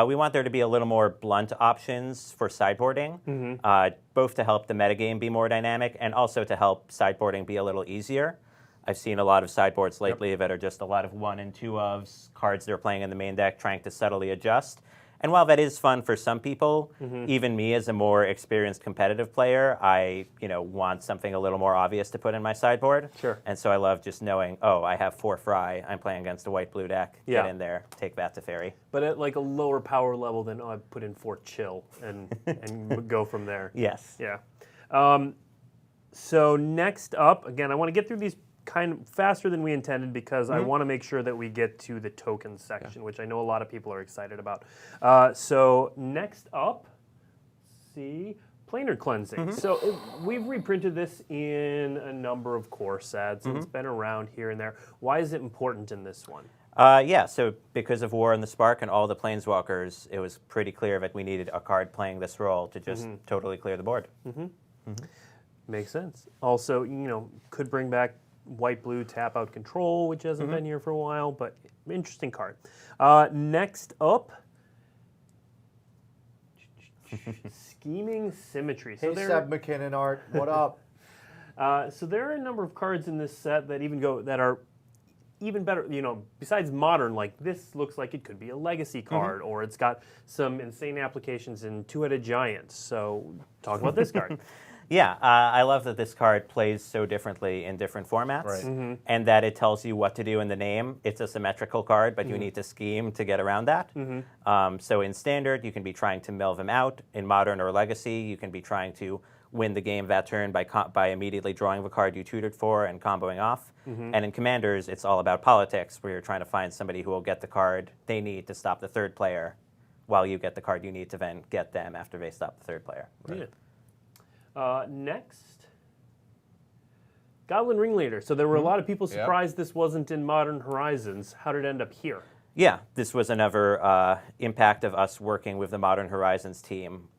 We want there to be a little more blunt options for sideboarding, both to help the metagame be more dynamic and also to help sideboarding be a little easier. I've seen a lot of sideboards lately that are just a lot of 1 and 2 ofs, cards they're playing in the main deck trying to subtly adjust. And while that is fun for some people, even me as a more experienced competitive player, I want something a little more obvious to put in my sideboard. Sure. And so I love just knowing, oh, I have 4 Fry, I'm playing against a white-blue deck, Yeah. get in there, take that to Fairy. But at like a lower power level than I put in 4 Chill and go from there. Yes. Yeah. So next up, again, I want to get through these kind of faster than we intended because I want to make sure that we get to the tokens section, which I know a lot of people are excited about. So next up, planar cleansing. So we've reprinted this in a number of core sets, and it's been around here and there. Why is it important in this one? Yeah, so because of War and the Spark and all the Planeswalkers, it was pretty clear that we needed a card playing this role to just totally clear the board. Makes sense. Also, could bring back white-blue tap-out control, which hasn't been here for a while, but interesting card. Next up, Scheming Symmetry. Hey, Seb McKinnon art, what up? So there are a number of cards in this set that are even better, besides modern, like this looks like it could be a legacy card, or it's got some insane applications in Two-Headed Giants. So talk about this card. Yeah, I love that this card plays so differently in different formats, and that it tells you what to do in the name. It's a symmetrical card, but you need to scheme to get around that. So in Standard, you can be trying to mill them out. In Modern or Legacy, you can be trying to win the game that turn by immediately drawing the card you tutored for and comboing off. And in Commanders, it's all about politics, where you're trying to find somebody who will get the card they need to stop the third player, while you get the card you need to then get them after they stop the third player. Yeah. Next, Goblin Ringleader. So there were a lot of people surprised this wasn't in Modern Horizons. How did it end up here? Yeah, this was another impact of us working with the Modern Horizons team.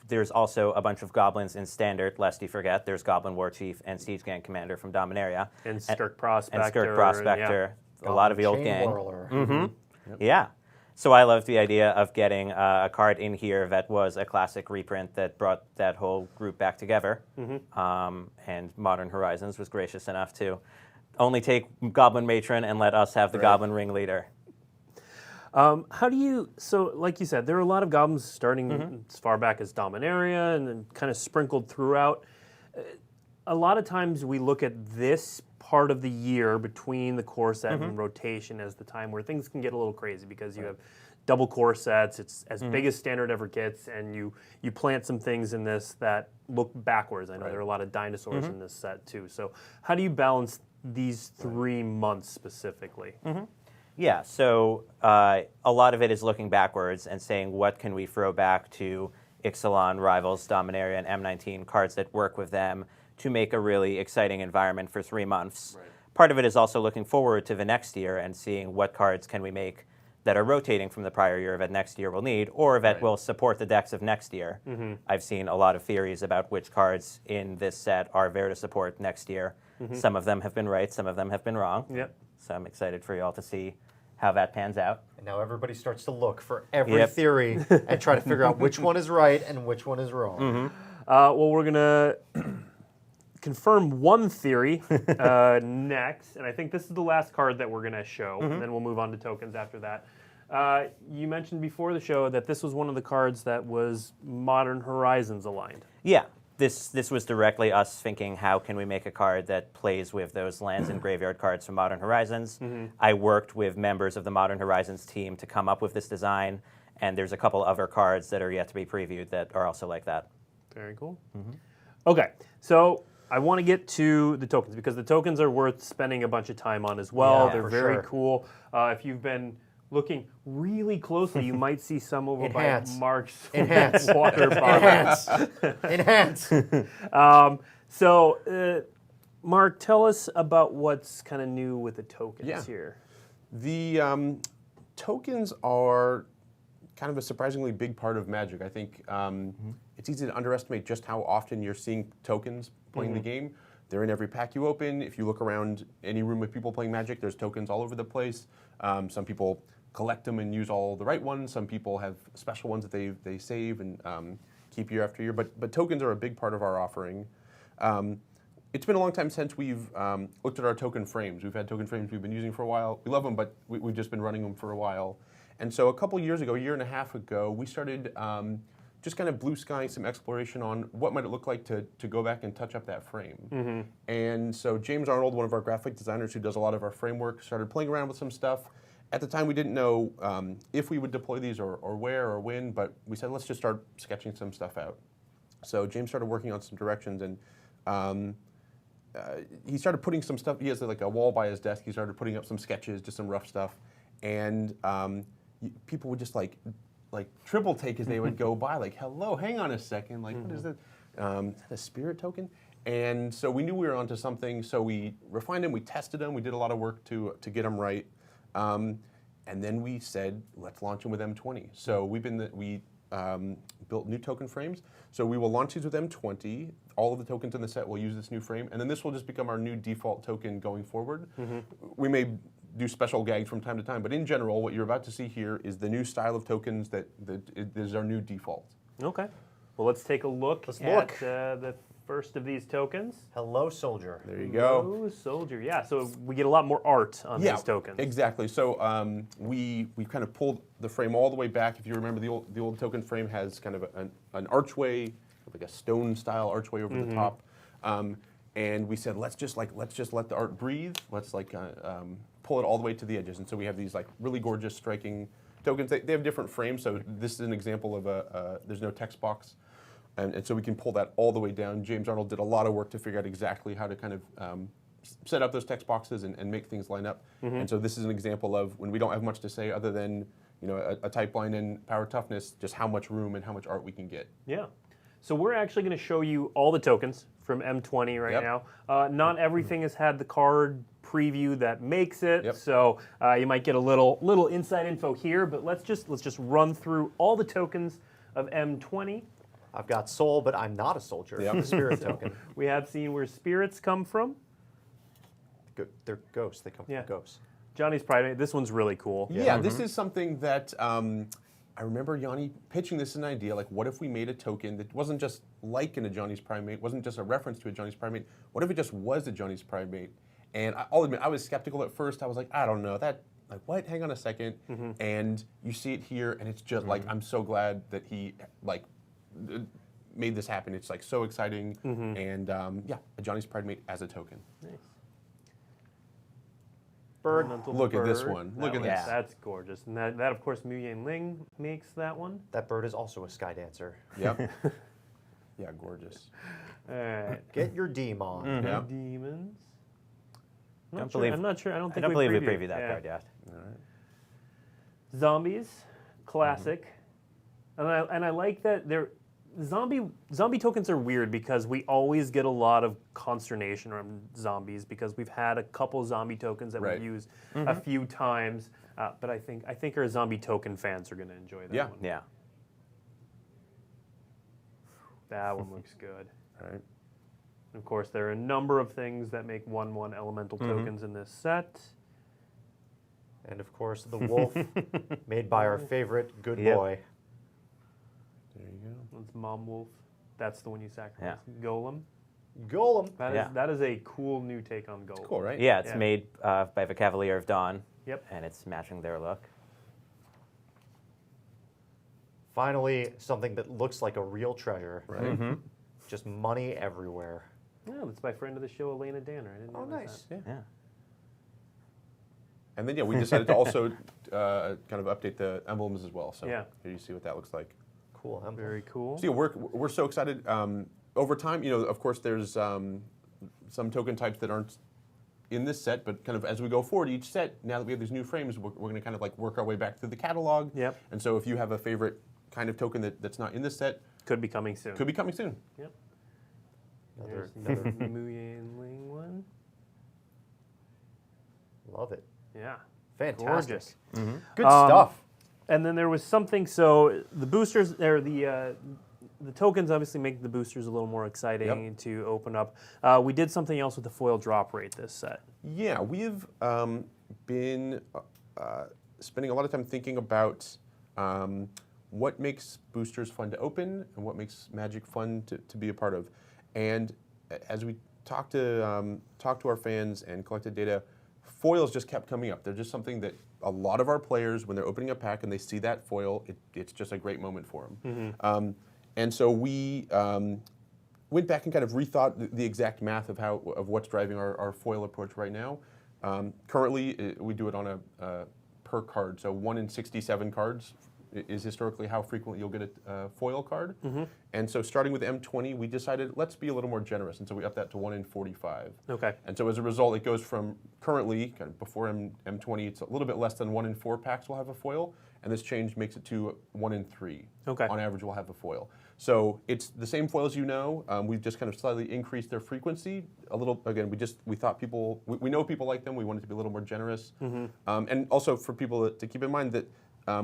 There's also a bunch of goblins in Standard, lest you forget. There's Goblin War Chief and Siege Gang Commander from Dominaria. And Skirk Prospector. And Skirk Prospector. A lot of the old Chain gang. Whirler. Yeah. So I loved the idea of getting a card in here that was a classic reprint that brought that whole group back together. And Modern Horizons was gracious enough to only take Goblin Matron and let us have the Goblin Ringleader. How do you, so like you said, there are a lot of goblins starting as far back as Dominaria and then kind of sprinkled throughout. A lot of times we look at this part of the year between the core set and rotation as the time where things can get a little crazy because you have double core sets, it's as big as Standard ever gets, and you plant some things in this that look backwards. I know there are a lot of dinosaurs in this set too. So how do you balance these 3 months specifically? Yeah, so a lot of it is looking backwards and saying what can we throw back to Ixalan, Rivals, Dominaria, and M19 cards that work with them to make a really exciting environment for 3 months. Part of it is also looking forward to the next year and seeing what cards can we make that are rotating from the prior year that next year will need, or that will support the decks of next year. I've seen a lot of theories about which cards in this set are there to support next year. Some of them have been right, some of them have been wrong. So I'm excited for you all to see how that pans out. And now everybody starts to look for every theory and try to figure out which one is right and which one is wrong. Well, we're going to confirm one theory next, and I think this is the last card that we're going to show, and then we'll move on to tokens after that. You mentioned before the show that this was one of the cards that was Modern Horizons aligned. Yeah, this was directly us thinking, how can we make a card that plays with those lands and graveyard cards from Modern Horizons? I worked with members of the Modern Horizons team to come up with this design, and there's a couple other cards that are yet to be previewed that are also like that. Very cool. Okay, so I want to get to the tokens because the tokens are worth spending a bunch of time on as well. Yeah, they're for very sure. cool. If you've been looking really closely, you might see some over by Mark's water bottle. Enhance. So, Mark, tell us about what's kind of new with the tokens here. The tokens are kind of a surprisingly big part of Magic. I think it's easy to underestimate just how often you're seeing tokens playing the game. They're in every pack you open. If you look around any room with people playing Magic, there's tokens all over the place. Some people collect them and use all the right ones. Some people have special ones that they save and keep year after year. But tokens are a big part of our offering. It's been a long time since we've looked at our token frames. We've had token frames we've been using for a while. We love them, but we've just been running them for a while. And so a couple years ago, a year and a half ago, we started just kind of blue skying some exploration on what might it look like to go back and touch up that frame. And so James Arnold, one of our graphic designers who does a lot of our framework, started playing around with some stuff. At the time, we didn't know if we would deploy these or where or when, but we said, let's just start sketching some stuff out. So James started working on some directions, and he started putting some stuff. He has like a wall by his desk. He started putting up some sketches, just some rough stuff, and people would just like triple take as they would go by, like, hello, hang on a second, like, what is that? Is that a spirit token? And so we knew we were onto something, so we refined them, we tested them, we did a lot of work to get them right. And then we said, let's launch them with M20. So we built new token frames. So we will launch these with M20. All of the tokens in the set will use this new frame. And then this will just become our new default token going forward. We may do special gags from time to time, but in general, what you're about to see here is the new style of tokens that is our new default. Okay. Well, let's take a look at the first of these tokens. Hello, Soldier. There you go. Hello, Soldier. Yeah, so we get a lot more art on these tokens. Exactly. So we kind of pulled the frame all the way back. If you remember, the old token frame has kind of an archway, like a stone-style archway over the top. And we said, let's just let the art breathe. Let's pull it all the way to the edges. And so we have these like really gorgeous, striking tokens. They have different frames. So this is an example of there's no text box. And so we can pull that all the way down. James Arnold did a lot of work to figure out exactly how to kind of set up those text boxes and make things line up. And so this is an example of when we don't have much to say other than a type line and power toughness, just how much room and how much art we can get. Yeah. So we're actually going to show you all the tokens from M20 right now. Not everything has had the card preview that makes it. Yep. So you might get a little inside info here, but let's just run through all the tokens of M20. I've got soul, but I'm not a soldier. Yep. The spirit token. We have seen where spirits come from. They're ghosts. They come from ghosts. Johnny's Primate. This one's really cool. Yeah, this is something that I remember Yoni pitching this as an idea. Like, what if we made a token that wasn't just like in a Johnny's Primate, wasn't just a reference to a Johnny's Primate? What if it just was a Johnny's Primate? And I'll admit, I was skeptical at first. I was like, I don't know that. Like, what? Hang on a second. And you see it here, and it's just like, I'm so glad that he like made this happen. It's like so exciting. And yeah, a Johnny's Primate as a token. Nice. Bird. Elemental Look at this bird. one. That Look at one- this. That's gorgeous. And that of course, Mu Yan Ling makes that one. That bird is also a sky dancer. Yep. Yeah, gorgeous. All right. Get your demon. Yeah. Demons. Don't believe- I'm not sure. I don't I think don't we believe we previewed. previewed that Yeah. card yet. All right. Zombies, classic. And I like that they're zombie tokens are weird because we always get a lot of consternation around zombies because we've had a couple zombie tokens that Right. we've used a few times. But I think our zombie token fans are going to enjoy that Yeah. one. Yeah. That one looks good. All right. And of course, there are a number of things that make 1/1 elemental tokens in this set. And of course, the wolf, made by our favorite good Yep. boy. There you go. That's Mom Wolf. That's the one you sacrifice. Yeah. Golem. Golem. That is a cool new take on Golem. Cool, right? Yeah, it's Yeah. made by the Cavalier of Dawn. Yep. And it's matching their look. Finally, something that looks like a real treasure. Right. Just money everywhere. Yeah, that's my friend of the show, Elena Danner. I didn't Oh, realize nice. that. Yeah. And then, yeah, we decided to also kind of update the emblems as well. So Yeah. here you see what that looks like. Cool. emblem. Very cool. So yeah, we're so excited. Over time, of course, there's some token types that aren't in this set, but kind of as we go forward, each set, now that we have these new frames, we're going to kind of like work our way back through the catalog. Yep. And so if you have a favorite kind of token that's not in this set, Could be coming soon. could be coming soon. Yep. Another, There's another. the Mu Yan Ling one. Love it. Yeah. Fantastic. Gorgeous. Good stuff. And then there was something. So the boosters, or the tokens, obviously make the boosters a little more exciting to open up. We did something else with the foil drop rate this set. Yeah, we've been spending a lot of time thinking about what makes boosters fun to open and what makes Magic fun to be a part of. And as we talked to our fans and collected data, foils just kept coming up. They're just something that a lot of our players, when they're opening a pack and they see that foil, it's just a great moment for them. And so we went back and kind of rethought the exact math of what's driving our foil approach right now. Currently, we do it on a per card, so 1 in 67 cards is historically how frequently you'll get a foil card. And so starting with M20, we decided let's be a little more generous, and so we upped that to 1 in 45. Okay. And so as a result, it goes from currently, kind of before M20, it's a little bit less than 1 in 4 packs will have a foil, and this change makes it to 1 in 3. Okay. On average, we'll have a foil. So it's the same foils you know. We've just kind of slightly increased their frequency a little. Again, we thought people, we know people like them. We wanted to be a little more generous. And also for people to keep in mind that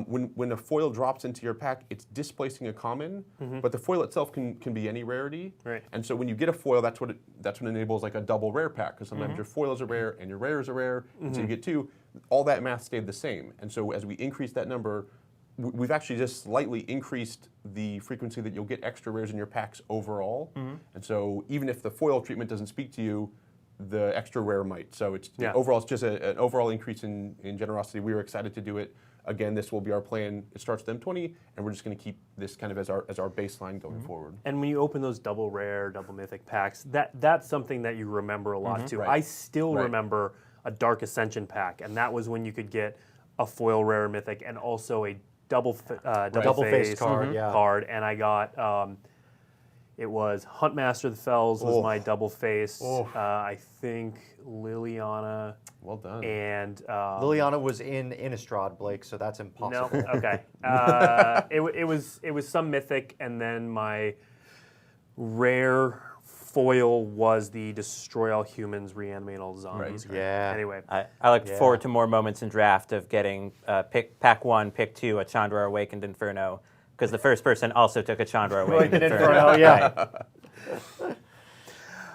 when a foil drops into your pack, it's displacing a common, but the foil itself can be any rarity. Right. And so when you get a foil, that's what enables like a double rare pack, because sometimes your foils are rare and your rares are rare, and so you get 2. All that math stayed the same. And so as we increase that number, we've actually just slightly increased the frequency that you'll get extra rares in your packs overall. And so even if the foil treatment doesn't speak to you, the extra rare might. So overall, it's just an overall increase in generosity. We were excited to do it. Again, this will be our plan. It starts with M20, and we're just going to keep this kind of as our baseline going forward. And when you open those double rare, double mythic packs, that's something that you remember a lot too. Right. I still Right. remember a Dark Ascension pack, and that was when you could get a foil rare mythic and also a double Double-faced face card, yeah. card, and I got it was Huntmaster of the Fells was my double face. I think Liliana Well done. and Liliana was in Innistrad, Blake, so that's no, impossible. okay. It was some mythic, and then my rare foil was the destroy all humans, reanimate all zombies. Right. Yeah. Anyway. I look forward to more moments in draft of getting pack 1, pick 2, a Chandra Awakened Inferno, because the first person also took a Chandra Awakened Inferno. Yeah.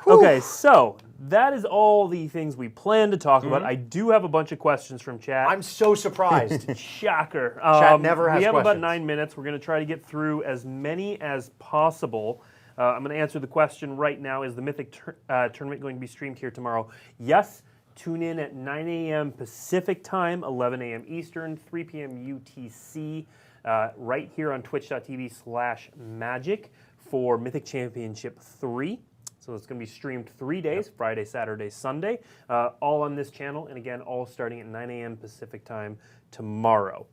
Okay, so that is all the things we plan to talk about. I do have a bunch of questions from chat. I'm so surprised. Shocker. Chat never has We have about questions. 9 minutes. We're going to try to get through as many as possible. I'm going to answer the question right now. Is the Mythic tournament going to be streamed here tomorrow? Yes. Tune in at 9 a.m. Pacific time, 11 a.m. Eastern, 3 p.m. UTC, right here on twitch.tv/magic for Mythic Championship 3. So it's going to be streamed 3 days, Friday, Saturday, Sunday, all on this channel. And again, all starting at 9 a.m. Pacific time tomorrow.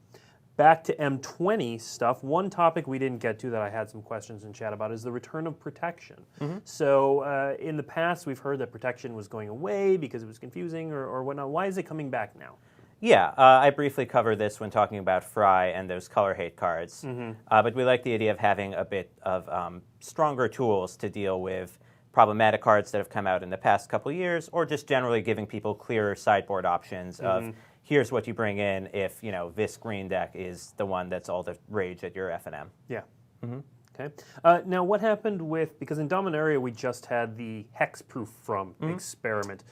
Back to M20 stuff. One topic we didn't get to that I had some questions in chat about is the return of protection. So in the past, we've heard that protection was going away because it was confusing or whatnot. Why is it coming back now? Yeah, I briefly covered this when talking about Fry and those color hate cards. But we like the idea of having a bit of stronger tools to deal with problematic cards that have come out in the past couple of years, or just generally giving people clearer sideboard options of here's what you bring in if this green deck is the one that's all the rage at your FNM. Yeah. Okay. Now, what happened with, because in Dominaria we just had the hexproof from experiment.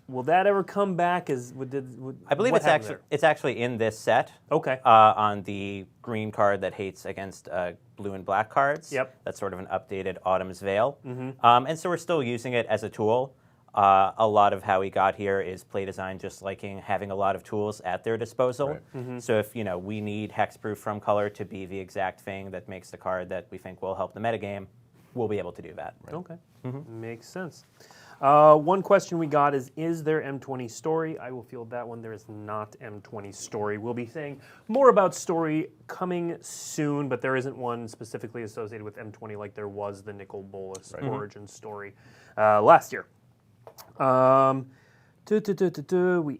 Will that ever come back? I believe it's actually in this set. Okay. On the green card that hates against blue and black cards. Yep. That's sort of an updated Autumn's Veil. And so we're still using it as a tool. A lot of how we got here is play design just liking having a lot of tools at their disposal. Right. So if we need hexproof from color to be the exact thing that makes the card that we think will help the metagame, we'll be able to do that. Right. Okay. Makes sense. One question we got is there M20 Story? I will field that one. There is not M20 Story. We'll be saying more about Story coming soon, but there isn't one specifically associated with M20 like there was the Nicol Bolas origin story last year. We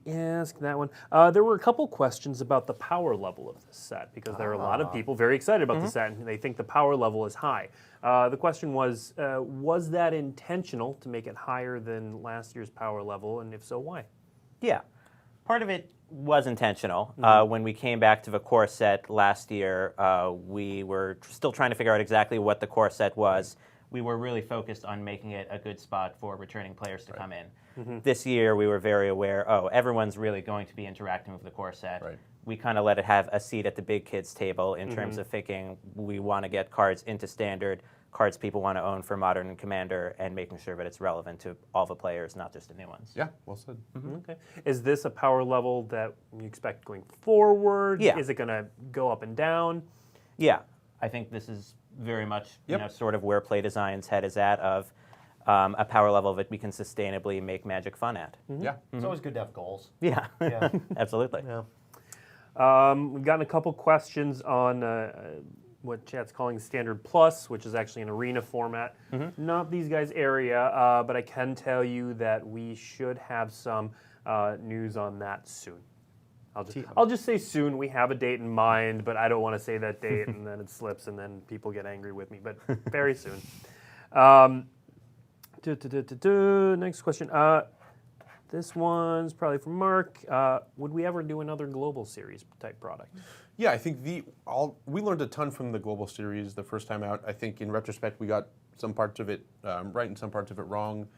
asked that one. There were a couple questions about the power level of this set because there are a lot of people very excited about the set and they think the power level is high. The question was that intentional to make it higher than last year's power level, and if so, why? Yeah. Part of it was intentional. When we came back to the core set last year, we were still trying to figure out exactly what the core set was. We were really focused on making it a good spot for returning players to come in. This year, we were very aware, everyone's really going to be interacting with the core set. Right. We kind of let it have a seat at the big kids table in terms of thinking we want to get cards into Standard, cards people want to own for Modern and Commander, and making sure that it's relevant to all the players, not just the new ones. Yeah, well said. Okay. Is this a power level that you expect going forward? Yeah. Is it going to go up and down? Yeah. I think this is very much sort of where play design's head is at of a power level that we can sustainably make Magic fun at. Yeah. It's always good to have goals. Yeah, Yeah. absolutely. Yeah. We've gotten a couple questions on what chat's calling Standard Plus, which is actually an arena format. Not these guys' area, but I can tell you that we should have some news on that soon. I'll just say soon. We have a date in mind, but I don't want to say that date and then it slips and then people get angry with me, but very soon. Next question. This one's probably from Mark. Would we ever do another global series type product? Yeah, I think we learned a ton from the Global Series the first time out. I think in retrospect we got some parts of it right and some parts of it wrong.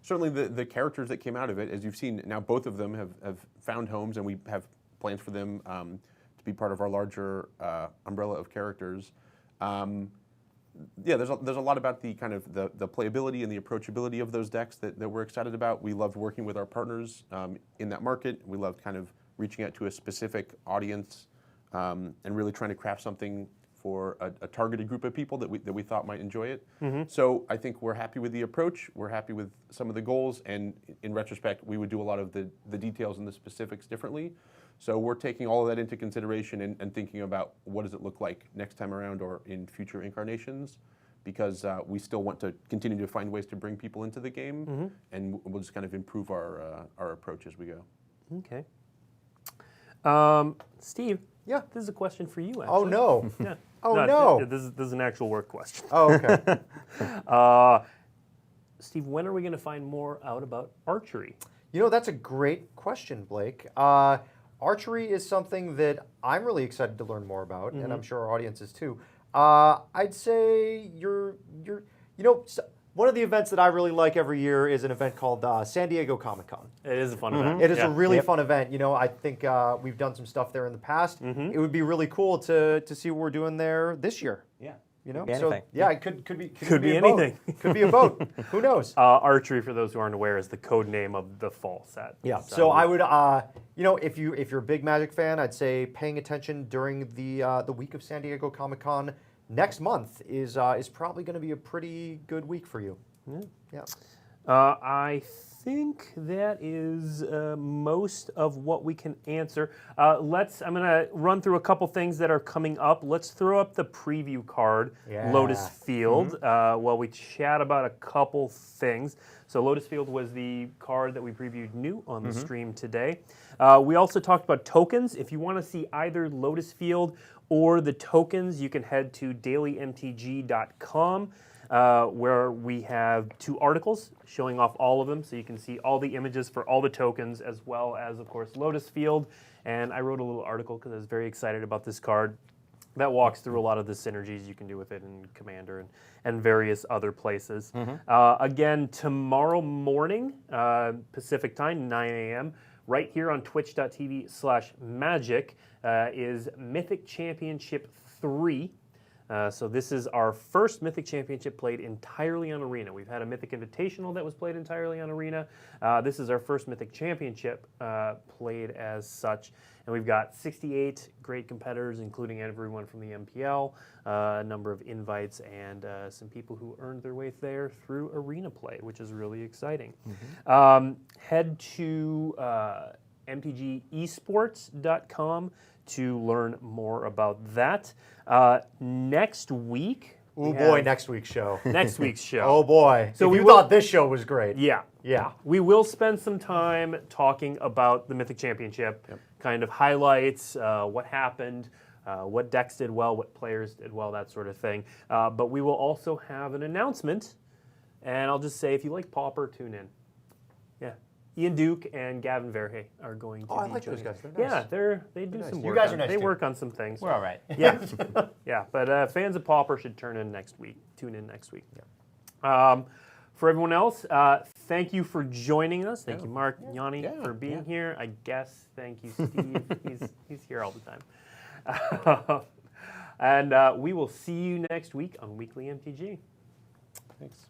Certainly the characters that came out of it, as you've seen, now both of them have found homes and we have plans for them to be part of our larger umbrella of characters. Yeah, there's a lot about the kind of the playability and the approachability of those decks that we're excited about. We loved working with our partners in that market. We loved kind of reaching out to a specific audience and really trying to craft something for a targeted group of people that we thought might enjoy it. So I think we're happy with the approach. We're happy with some of the goals, and in retrospect, we would do a lot of the details and the specifics differently. So we're taking all of that into consideration and thinking about what does it look like next time around or in future incarnations, because we still want to continue to find ways to bring people into the game, and we'll just kind of improve our approach as we go. Okay. Steve. Yeah. This is a question for you, actually. Oh, no. Yeah. Oh, no. This is an actual work question. Oh, okay. Steve, when are we going to find more out about archery? You know, that's a great question, Blake. Archery is something that I'm really excited to learn more about, and I'm sure our audience is too. I'd say one of the events that I really like every year is an event called San Diego Comic-Con. It is a fun event. It is a really fun event. You know, I think we've done some stuff there in the past. It would be really cool to see what we're doing there this year. Yeah. You know, Could be so anything. yeah, it could be be a vote. anything. Could be a vote. Who knows? Archery, for those who aren't aware, is the code name of the fall set. Yeah. So I would, if you're a big Magic fan, I'd say paying attention during the week of San Diego Comic-Con next month is probably going to be a pretty good week for you. Yeah. I think that is most of what we can answer. I'm going to run through a couple things that are coming up. Let's throw up the preview card, Yeah. Lotus Field, while we chat about a couple things. So Lotus Field was the card that we previewed new on the stream today. We also talked about tokens. If you want to see either Lotus Field or the tokens, you can head to dailymtg.com. Where we have 2 articles showing off all of them, so you can see all the images for all the tokens, as well as, of course, Lotus Field. And I wrote a little article because I was very excited about this card that walks through a lot of the synergies you can do with it in Commander and various other places. Again, tomorrow morning, Pacific time, 9 a.m., right here on twitch.tv/magic is Mythic Championship 3. So this is our first Mythic Championship played entirely on Arena. We've had a Mythic Invitational that was played entirely on Arena. This is our first Mythic Championship played as such. And we've got 68 great competitors, including everyone from the MPL, a number of invites, and some people who earned their way there through Arena play, which is really exciting. Head to mtgesports.com to learn more about that. Next week. Oh boy, next week's show. Next week's show. Oh boy. So if we you will- thought this show was great. Yeah. Yeah. We will spend some time talking about the Mythic Championship, kind of highlights, what happened, what decks did well, what players did well, that sort of thing. But we will also have an announcement, and I'll just say, if you like Pauper, tune in. Yeah. Ian Duke and Gavin Verhey are going to be I like those joining guys. us. They're nice. Yeah, they do nice. some You work. guys are nice They too. work on some things. We're all right. Yeah, yeah. But fans of Pauper should tune in next week. For everyone else, thank you for joining us. Thank you, Mark, Yoni, for being here. I guess thank you, Steve. he's here all the time. And we will see you next week on Weekly MTG. Thanks.